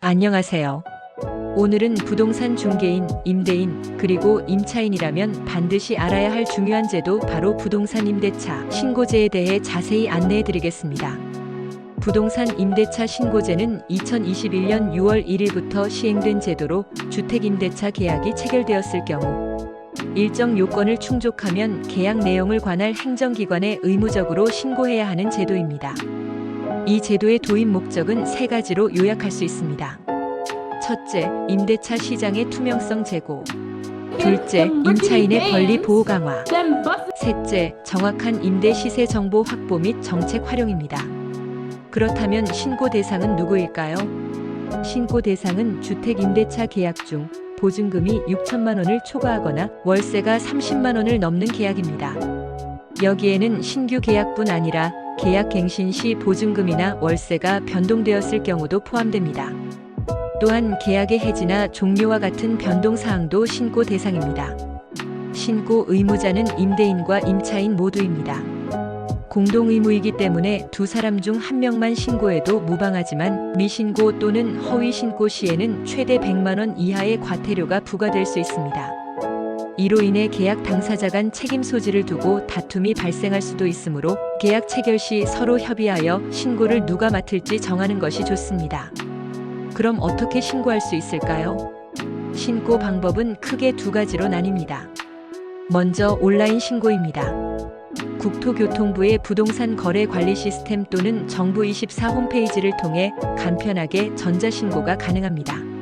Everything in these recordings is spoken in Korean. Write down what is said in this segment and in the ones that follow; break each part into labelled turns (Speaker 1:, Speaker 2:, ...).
Speaker 1: 안녕하세요. 오늘은 부동산 중개인, 임대인, 그리고 임차인이라면 반드시 알아야 할 중요한 제도 바로 부동산 임대차 신고제에 대해 자세히 안내해 드리겠습니다. 부동산 임대차 신고제는 2021년 6월 1일부터 시행된 제도로 주택임대차 계약이 체결되었을 경우 일정 요건을 충족하면 계약 내용을 관할 행정기관에 의무적으로 신고해야 하는 제도입니다. 이 제도의 도입 목적은 세 가지로 요약할 수 있습니다. 첫째, 임대차 시장의 투명성 제고. 둘째, 임차인의 권리 보호 강화. 셋째, 정확한 임대 시세 정보 확보 및 정책 활용입니다. 그렇다면 신고 대상은 누구일까요? 신고 대상은 주택 임대차 계약 중 보증금이 6천만 원을 초과하거나 월세가 30만 원을 넘는 계약입니다. 여기에는 신규 계약뿐 아니라 계약 갱신 시 보증금이나 월세가 변동되었을 경우도 포함됩니다. 또한 계약의 해지나 종료와 같은 변동 사항도 신고 대상입니다. 신고 의무자는 임대인과 임차인 모두입니다. 공동 의무이기 때문에 두 사람 중 한 명만 신고해도 무방하지만 미신고 또는 허위 신고 시에는 최대 100만 원 이하의 과태료가 부과될 수 있습니다. 이로 인해 계약 당사자 간 책임 소지를 두고 다툼이 발생할 수도 있으므로 계약 체결 시 서로 협의하여 신고를 누가 맡을지 정하는 것이 좋습니다. 그럼 어떻게 신고할 수 있을까요? 신고 방법은 크게 두 가지로 나뉩니다. 먼저 온라인 신고입니다. 국토교통부의 부동산 거래 관리 시스템 또는 정부24 홈페이지를 통해 간편하게 전자신고가 가능합니다.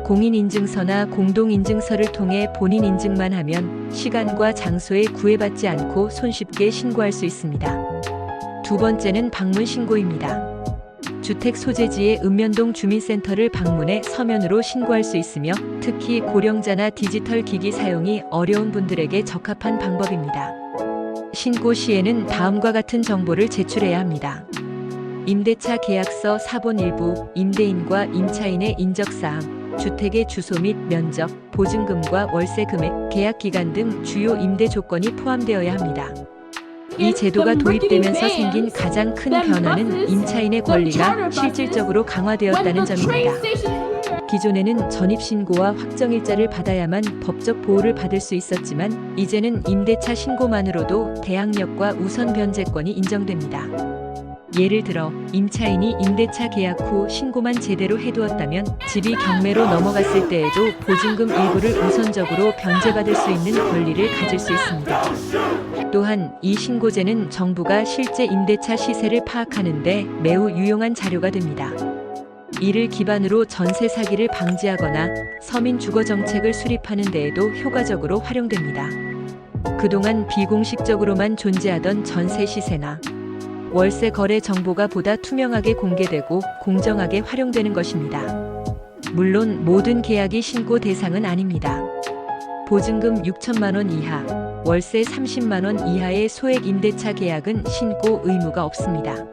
Speaker 1: 공인인증서나 공동인증서를 통해 본인 인증만 하면 시간과 장소에 구애받지 않고 손쉽게 신고할 수 있습니다. 두 번째는 방문 신고입니다. 주택 소재지의 읍면동 주민센터를 방문해 서면으로 신고할 수 있으며 특히 고령자나 디지털 기기 사용이 어려운 분들에게 적합한 방법입니다. 신고 시에는 다음과 같은 정보를 제출해야 합니다. 임대차 계약서 사본 일부, 임대인과 임차인의 인적사항, 주택의 주소 및 면적, 보증금과 월세 금액, 계약 기간 등 주요 임대 조건이 포함되어야 합니다. 이 제도가 도입되면서 생긴 가장 큰 변화는 임차인의 권리가 실질적으로 강화되었다는 점입니다. 기존에는 전입신고와 확정일자를 받아야만 법적 보호를 받을 수 있었지만 이제는 임대차 신고만으로도 대항력과 우선 변제권이 인정됩니다. 예를 들어 임차인이 임대차 계약 후 신고만 제대로 해두었다면 집이 경매로 넘어갔을 때에도 보증금 일부를 우선적으로 변제받을 수 있는 권리를 가질 수 있습니다. 또한 이 신고제는 정부가 실제 임대차 시세를 파악하는 데 매우 유용한 자료가 됩니다. 이를 기반으로 전세 사기를 방지하거나 서민 주거 정책을 수립하는 데에도 효과적으로 활용됩니다. 그동안 비공식적으로만 존재하던 전세 시세나 월세 거래 정보가 보다 투명하게 공개되고 공정하게 활용되는 것입니다. 물론 모든 계약이 신고 대상은 아닙니다. 보증금 6천만 원 이하, 월세 30만 원 이하의 소액 임대차 계약은 신고 의무가 없습니다.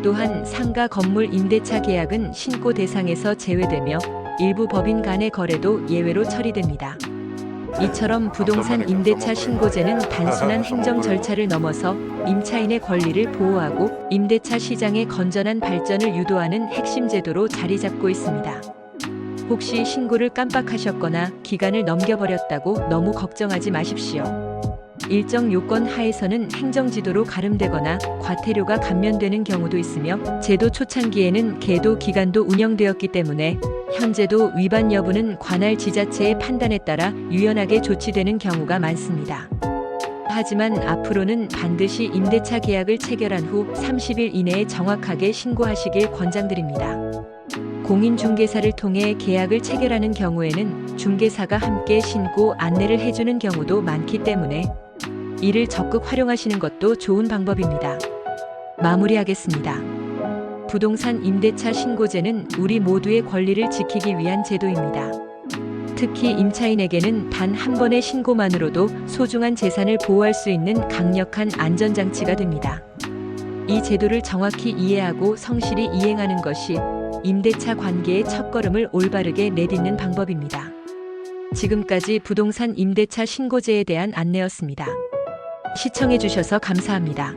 Speaker 1: 또한 상가 건물 임대차 계약은 신고 대상에서 제외되며 일부 법인 간의 거래도 예외로 처리됩니다. 이처럼 부동산 임대차 신고제는 단순한 행정 절차를 넘어서 임차인의 권리를 보호하고 임대차 시장의 건전한 발전을 유도하는 핵심 제도로 자리 잡고 있습니다. 혹시 신고를 깜빡하셨거나 기간을 넘겨버렸다고 너무 걱정하지 마십시오. 일정 요건 하에서는 행정지도로 가름되거나 과태료가 감면되는 경우도 있으며 제도 초창기에는 계도 기간도 운영되었기 때문에 현재도 위반 여부는 관할 지자체의 판단에 따라 유연하게 조치되는 경우가 많습니다. 하지만 앞으로는 반드시 임대차 계약을 체결한 후 30일 이내에 정확하게 신고하시길 권장드립니다. 공인중개사를 통해 계약을 체결하는 경우에는 중개사가 함께 신고 안내를 해주는 경우도 많기 때문에 이를 적극 활용하시는 것도 좋은 방법입니다. 마무리하겠습니다. 부동산 임대차 신고제는 우리 모두의 권리를 지키기 위한 제도입니다. 특히 임차인에게는 단 한 번의 신고만으로도 소중한 재산을 보호할 수 있는 강력한 안전장치가 됩니다. 이 제도를 정확히 이해하고 성실히 이행하는 것이 임대차 관계의 첫걸음을 올바르게 내딛는 방법입니다. 지금까지 부동산 임대차 신고제에 대한 안내였습니다. 시청해주셔서 감사합니다.